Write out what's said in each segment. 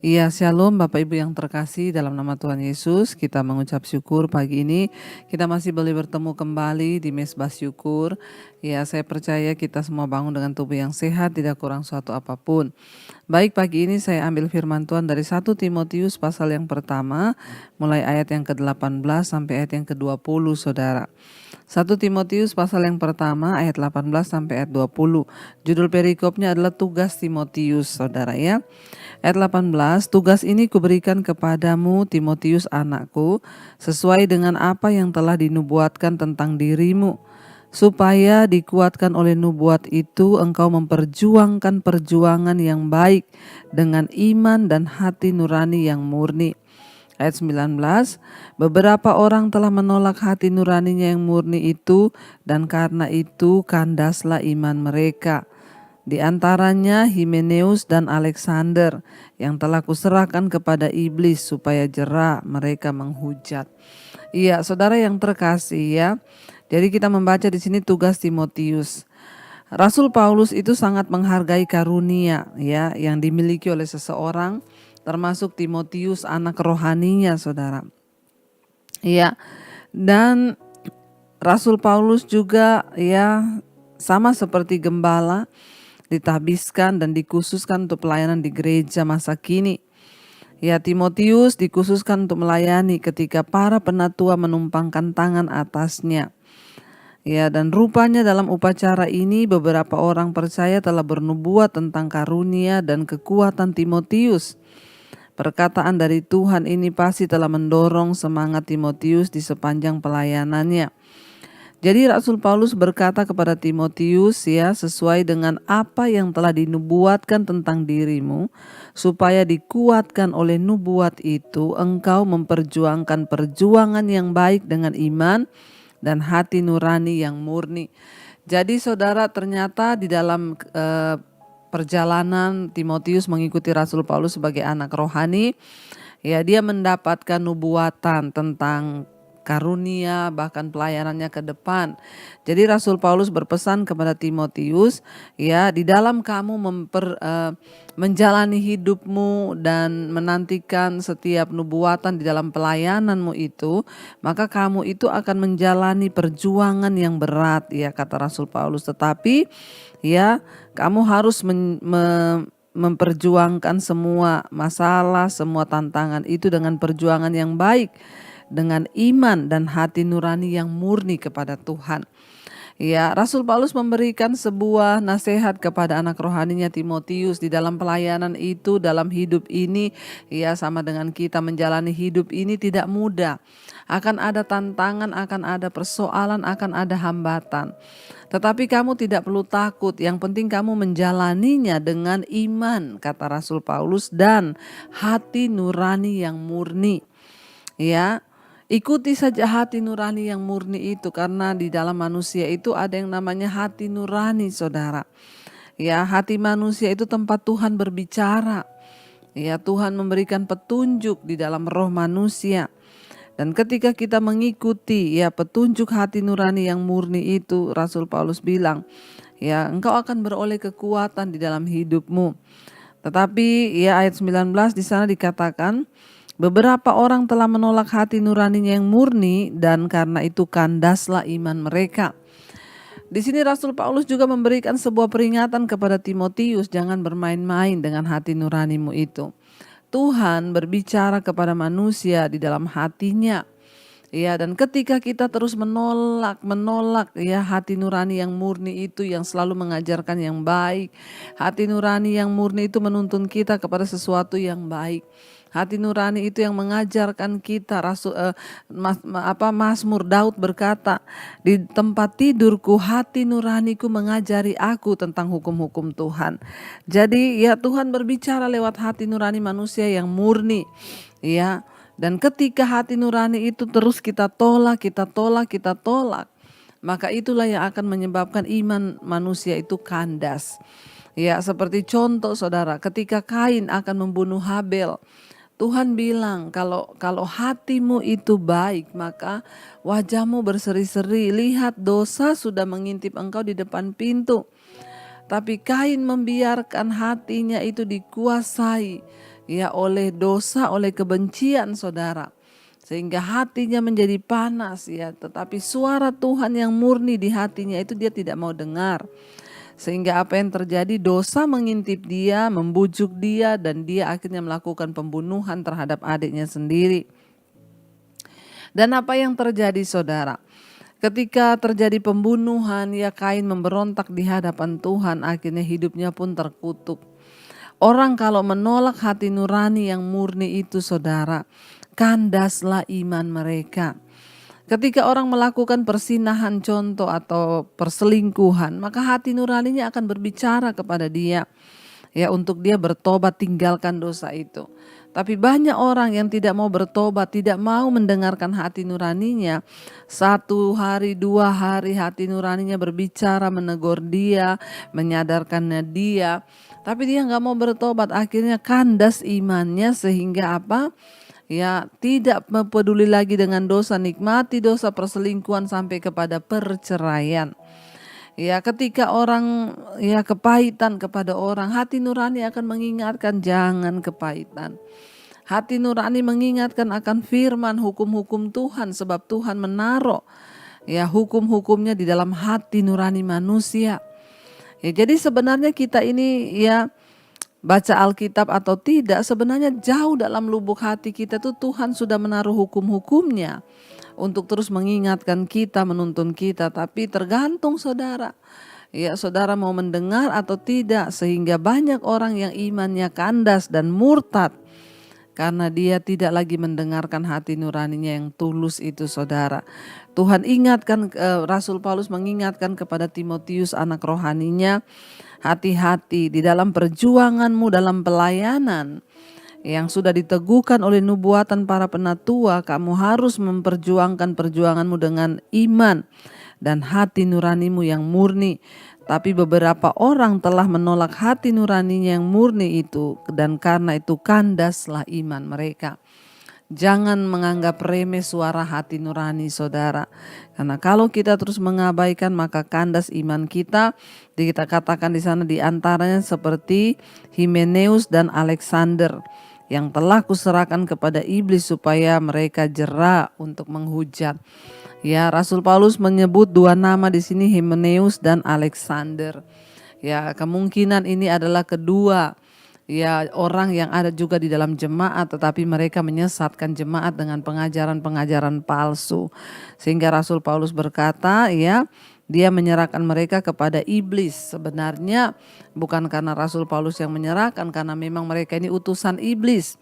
Iya, shalom Bapak Ibu yang terkasih dalam nama Tuhan Yesus. Kita mengucap syukur pagi ini kita masih boleh bertemu kembali di Mesbah Syukur. Ya, saya percaya kita semua bangun dengan tubuh yang sehat, tidak kurang suatu apapun. Baik, pagi ini saya ambil firman Tuhan dari 1 Timotius pasal yang pertama, mulai ayat yang ke-18 sampai ayat yang ke-20, Saudara. 1 Timotius pasal yang pertama ayat 18 sampai ayat 20. Judul perikopnya adalah tugas Timotius, Saudara ya. Ayat 18, tugas ini kuberikan kepadamu Timotius anakku, sesuai dengan apa yang telah dinubuatkan tentang dirimu, supaya dikuatkan oleh nubuat itu engkau memperjuangkan perjuangan yang baik dengan iman dan hati nurani yang murni. Ayat 19, beberapa orang telah menolak hati nuraninya yang murni itu, dan karena itu kandaslah iman mereka. Di antaranya Himeneus dan Alexander yang telah kuserahkan kepada iblis supaya jera mereka menghujat. Iya, saudara yang terkasih ya. Jadi kita membaca di sini tugas Timotius. Rasul Paulus itu sangat menghargai karunia ya yang dimiliki oleh seseorang, termasuk Timotius anak rohaninya, saudara. Iya. Dan Rasul Paulus juga ya sama seperti gembala ditahbiskan dan dikhususkan untuk pelayanan di gereja masa kini. Ya, Timotius dikhususkan untuk melayani ketika para penatua menumpangkan tangan atasnya. Ya, dan rupanya dalam upacara ini beberapa orang percaya telah bernubuat tentang karunia dan kekuatan Timotius. Perkataan dari Tuhan ini pasti telah mendorong semangat Timotius di sepanjang pelayanannya. Jadi Rasul Paulus berkata kepada Timotius ya, sesuai dengan apa yang telah dinubuatkan tentang dirimu, supaya dikuatkan oleh nubuat itu engkau memperjuangkan perjuangan yang baik dengan iman dan hati nurani yang murni. Jadi saudara, ternyata di dalam perjalanan Timotius mengikuti Rasul Paulus sebagai anak rohani, ya dia mendapatkan nubuatan tentang karunia bahkan pelayanannya ke depan. Jadi Rasul Paulus berpesan kepada Timotius, ya di dalam kamu menjalani hidupmu dan menantikan setiap nubuatan di dalam pelayananmu itu, maka kamu itu akan menjalani perjuangan yang berat, ya kata Rasul Paulus. Tetapi ya kamu harus memperjuangkan semua masalah, semua tantangan itu dengan perjuangan yang baik, dengan iman dan hati nurani yang murni kepada Tuhan. Ya, Rasul Paulus memberikan sebuah nasihat kepada anak rohaninya Timotius di dalam pelayanan itu, dalam hidup ini, ya sama dengan kita menjalani hidup ini tidak mudah. Akan ada tantangan, akan ada persoalan, akan ada hambatan. Tetapi kamu tidak perlu takut, yang penting kamu menjalaninya dengan iman, kata Rasul Paulus, dan hati nurani yang murni. Ya, ikuti saja hati nurani yang murni itu, karena di dalam manusia itu ada yang namanya hati nurani, saudara. Ya, hati manusia itu tempat Tuhan berbicara. Ya, Tuhan memberikan petunjuk di dalam roh manusia. Dan ketika kita mengikuti ya petunjuk hati nurani yang murni itu, Rasul Paulus bilang, ya engkau akan beroleh kekuatan di dalam hidupmu. Tetapi ya ayat 19 di sana dikatakan, beberapa orang telah menolak hati nuraninya yang murni, dan karena itu kandaslah iman mereka. Di sini Rasul Paulus juga memberikan sebuah peringatan kepada Timotius, jangan bermain-main dengan hati nuranimu itu. Tuhan berbicara kepada manusia di dalam hatinya. Ya, dan ketika kita terus menolak ya hati nurani yang murni itu yang selalu mengajarkan yang baik. Hati nurani yang murni itu menuntun kita kepada sesuatu yang baik. Hati nurani itu yang mengajarkan kita. Mazmur Daud berkata, di tempat tidurku hati nuraniku mengajari aku tentang hukum-hukum Tuhan. Jadi ya Tuhan berbicara lewat hati nurani manusia yang murni. Ya. Dan ketika hati nurani itu terus kita tolak, maka itulah yang akan menyebabkan iman manusia itu kandas. Ya, seperti contoh saudara, ketika Kain akan membunuh Habel, Tuhan bilang kalau hatimu itu baik, maka wajahmu berseri-seri, lihat dosa sudah mengintip engkau di depan pintu. Tapi Kain membiarkan hatinya itu dikuasai ya oleh dosa, oleh kebencian saudara. Sehingga hatinya menjadi panas ya, tetapi suara Tuhan yang murni di hatinya itu dia tidak mau dengar. Sehingga apa yang terjadi, dosa mengintip dia, membujuk dia, dan dia akhirnya melakukan pembunuhan terhadap adiknya sendiri. Dan apa yang terjadi saudara? Ketika terjadi pembunuhan, ya Kain memberontak di hadapan Tuhan, akhirnya hidupnya pun terkutuk. Orang kalau menolak hati nurani yang murni itu saudara, kandaslah iman mereka. Ketika orang melakukan persinahan contoh atau perselingkuhan, maka hati nuraninya akan berbicara kepada dia, ya untuk dia bertobat, tinggalkan dosa itu. Tapi banyak orang yang tidak mau bertobat, tidak mau mendengarkan hati nuraninya. 1 hari, 2 hari hati nuraninya berbicara, menegur dia, menyadarkannya dia. Tapi dia nggak mau bertobat, akhirnya kandas imannya sehingga apa? Ya tidak peduli lagi dengan dosa, nikmati dosa perselingkuhan sampai kepada perceraian. Ya ketika orang ya kepahitan kepada orang, hati nurani akan mengingatkan jangan kepahitan. Hati nurani mengingatkan akan firman hukum-hukum Tuhan, sebab Tuhan menaruh ya hukum-hukumnya di dalam hati nurani manusia. Ya jadi sebenarnya kita ini ya baca Alkitab atau tidak, sebenarnya jauh dalam lubuk hati kita tuh Tuhan sudah menaruh hukum-hukumnya untuk terus mengingatkan kita, menuntun kita. Tapi tergantung saudara, ya saudara mau mendengar atau tidak. Sehingga banyak orang yang imannya kandas dan murtad karena dia tidak lagi mendengarkan hati nuraninya yang tulus itu saudara. Tuhan ingatkan, Rasul Paulus mengingatkan kepada Timotius anak rohaninya, hati-hati di dalam perjuanganmu dalam pelayanan yang sudah diteguhkan oleh nubuatan para penatua. Kamu harus memperjuangkan perjuanganmu dengan iman dan hati nuranimu yang murni. Tapi beberapa orang telah menolak hati nuraninya yang murni itu, dan karena itu kandaslah iman mereka. Jangan menganggap remeh suara hati nurani saudara. Karena kalau kita terus mengabaikan maka kandas iman kita. Kita katakan di sana diantaranya seperti Himeneus dan Alexander yang telah kuserahkan kepada iblis supaya mereka jera untuk menghujat. Ya, Rasul Paulus menyebut 2 nama di sini, Himeneus dan Alexander. Ya, kemungkinan ini adalah kedua ya orang yang ada juga di dalam jemaat, tetapi mereka menyesatkan jemaat dengan pengajaran-pengajaran palsu. Sehingga Rasul Paulus berkata, ya, dia menyerahkan mereka kepada iblis. Sebenarnya bukan karena Rasul Paulus yang menyerahkan, karena memang mereka ini utusan iblis.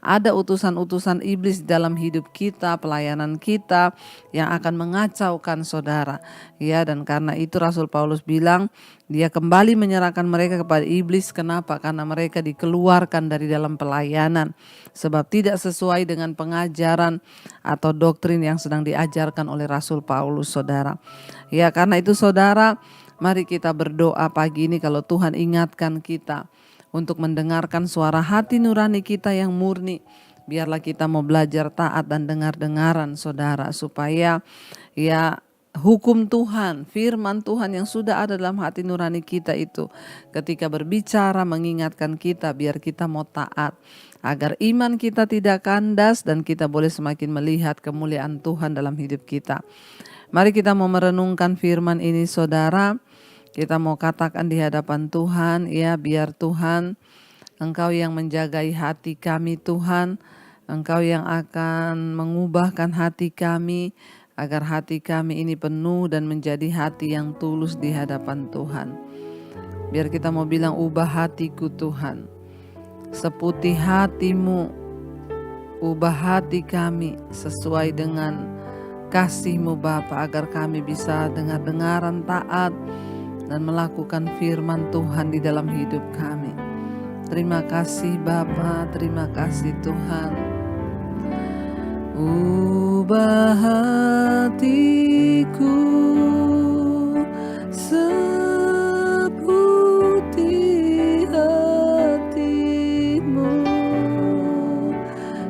Ada utusan-utusan iblis dalam hidup kita, pelayanan kita yang akan mengacaukan saudara. Ya, dan karena itu Rasul Paulus bilang dia kembali menyerahkan mereka kepada iblis. Kenapa? Karena mereka dikeluarkan dari dalam pelayanan. Sebab tidak sesuai dengan pengajaran atau doktrin yang sedang diajarkan oleh Rasul Paulus saudara. Ya, karena itu saudara, mari kita berdoa pagi ini kalau Tuhan ingatkan kita untuk mendengarkan suara hati nurani kita yang murni. Biarlah kita mau belajar taat dan dengar-dengaran saudara, supaya ya hukum Tuhan, firman Tuhan yang sudah ada dalam hati nurani kita itu ketika berbicara mengingatkan kita, biar kita mau taat. Agar iman kita tidak kandas dan kita boleh semakin melihat kemuliaan Tuhan dalam hidup kita. Mari kita mau merenungkan firman ini saudara. Kita mau katakan di hadapan Tuhan, ya biar Tuhan, Engkau yang menjagai hati kami Tuhan, Engkau yang akan mengubahkan hati kami, agar hati kami ini penuh dan menjadi hati yang tulus di hadapan Tuhan. Biar kita mau bilang, ubah hatiku Tuhan, seputih hatimu, ubah hati kami sesuai dengan kasih-Mu Bapa, agar kami bisa dengar-dengaran taat dan melakukan firman Tuhan di dalam hidup kami. Terima kasih Bapa, terima kasih Tuhan. Ubah hatiku seputih hati-Mu,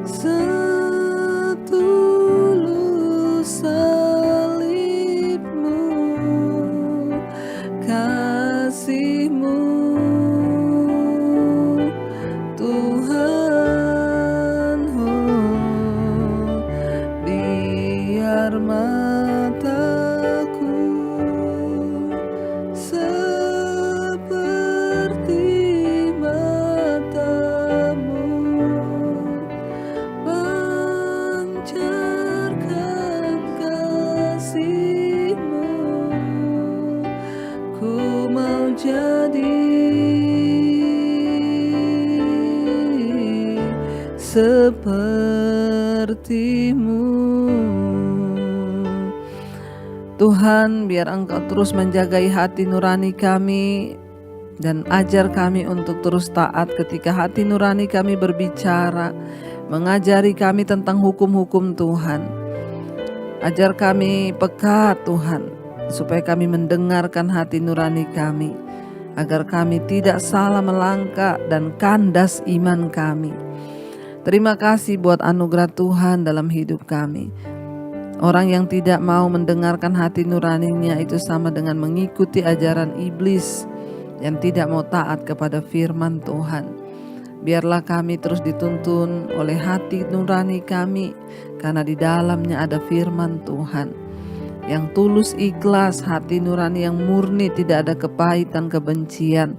setulus salib-Mu, kasih-Mu Tuhan. seperti-Mu. Tuhan, biar Engkau terus menjagai hati nurani kami dan ajar kami untuk terus taat ketika hati nurani kami berbicara, mengajari kami tentang hukum-hukum Tuhan. Ajar kami peka Tuhan, supaya kami mendengarkan hati nurani kami, agar kami tidak salah melangkah dan kandas iman kami. Terima kasih buat anugerah Tuhan dalam hidup kami. Orang yang tidak mau mendengarkan hati nuraninya itu sama dengan mengikuti ajaran iblis yang tidak mau taat kepada firman Tuhan. Biarlah kami terus dituntun oleh hati nurani kami, karena di dalamnya ada firman Tuhan. Yang tulus ikhlas, hati nurani yang murni, tidak ada kepahitan, kebencian.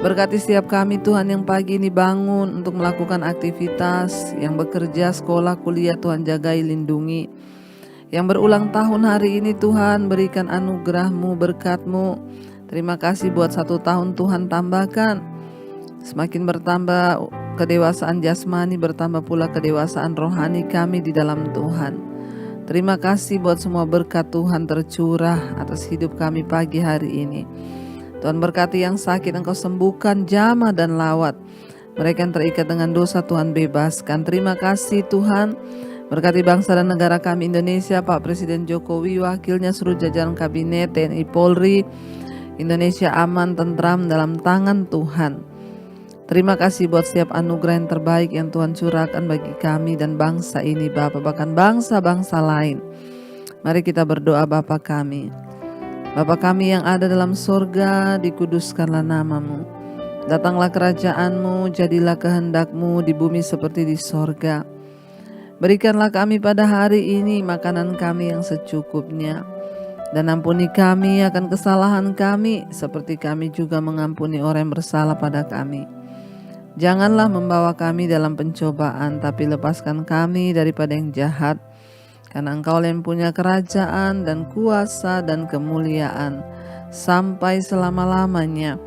Berkati setiap kami Tuhan yang pagi ini bangun untuk melakukan aktivitas, yang bekerja, sekolah, kuliah, Tuhan jagai, lindungi. Yang berulang tahun hari ini Tuhan berikan anugerah-Mu, berkat-Mu. Terima kasih buat 1 tahun Tuhan tambahkan. Semakin bertambah kedewasaan jasmani, bertambah pula kedewasaan rohani kami di dalam Tuhan. Terima kasih buat semua berkat Tuhan tercurah atas hidup kami pagi hari ini. Tuhan berkati yang sakit Engkau sembuhkan, jamah dan lawat. Mereka yang terikat dengan dosa Tuhan bebaskan. Terima kasih Tuhan. Berkati bangsa dan negara kami Indonesia, Pak Presiden Jokowi, wakilnya, seluruh jajaran kabinet, TNI, Polri. Indonesia aman, tentram dalam tangan Tuhan. Terima kasih buat setiap anugerah yang terbaik yang Tuhan curahkan bagi kami dan bangsa ini Bapa, bahkan bangsa-bangsa lain. Mari kita berdoa. Bapa kami yang ada dalam sorga, dikuduskanlah nama-Mu. Datanglah kerajaan-Mu, jadilah kehendak-Mu di bumi seperti di sorga. Berikanlah kami pada hari ini makanan kami yang secukupnya. Dan ampuni kami akan kesalahan kami, seperti kami juga mengampuni orang yang bersalah pada kami. Janganlah membawa kami dalam pencobaan, tapi lepaskan kami daripada yang jahat. Karena Engkau yang punya kerajaan dan kuasa dan kemuliaan sampai selama-lamanya.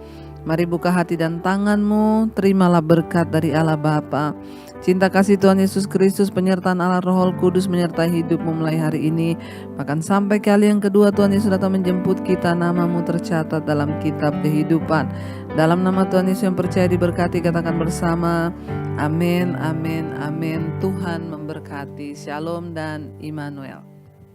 Mari buka hati dan tangan-Mu, terimalah berkat dari Allah Bapa, cinta kasih Tuhan Yesus Kristus, penyertaan Allah Roh Kudus menyertai hidupmu mulai hari ini, bahkan sampai kali yang kedua Tuhan Yesus datang menjemput kita. Nama-Mu tercatat dalam kitab kehidupan. Dalam nama Tuhan Yesus yang percaya diberkati, katakan bersama, amin, amin, amin. Tuhan memberkati. Shalom dan Immanuel.